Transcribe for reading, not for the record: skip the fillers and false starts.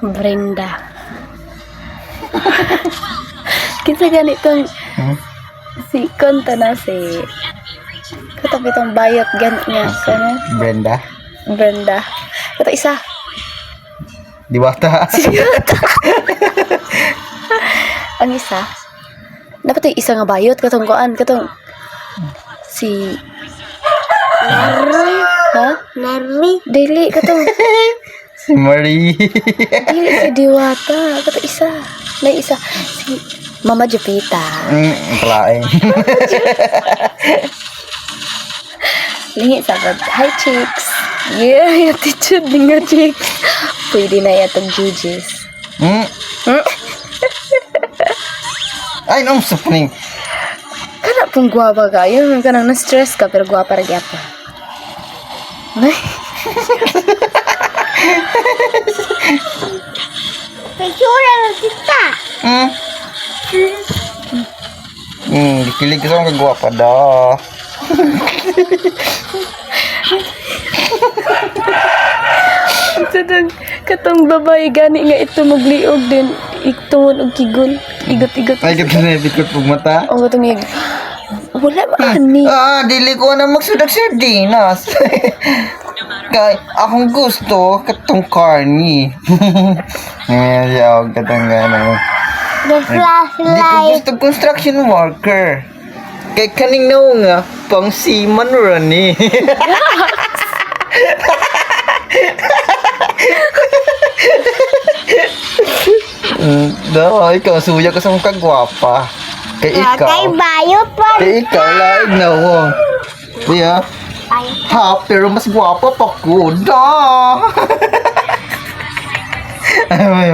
Brenda. Kinsa ganitong si konta na si katabi tong bayot ganit nga kana Brenda. Brenda. Kato isa. Diwata. Ang isa. Dapat yung isa nga bayot katong kuan katong si ha? Nari. Dili katong Si Marie. dili si Diwata. Kato isa. May isa si Mama Jupita. Palaing. Lingi sabad. Hi chicks. Yeah, attitude ni nga chicks. Pwede na yatong Gigi's. Ay, no, supuning. Kana pong guwapa ka. Yung kanang na-stress ka pero guwapa ra gyapon. Ay. Picture lang kita. Dikilig ka sa mga kagwapa daw. Katong babae gani nga ito magliog din iktungon og kigol igot-igot Ay, ganda na bikot pag mata. o katong yag wala ba ani Dili ko na magsudag sardinas. Kay, akong gusto, katong carny. Ngayon siya ako katong gano'n. The Hindi ko flashlight. gusto construction worker. Kay kaning nga, pang seaman ron eh. Ikaw, suya ka sa mga kagwapa. Kay Kay ikaw, bayot pa. kay ikaw, laig na mo. Kuya, Ay, ha, pero mas gwapa pa ko. Da! Ay,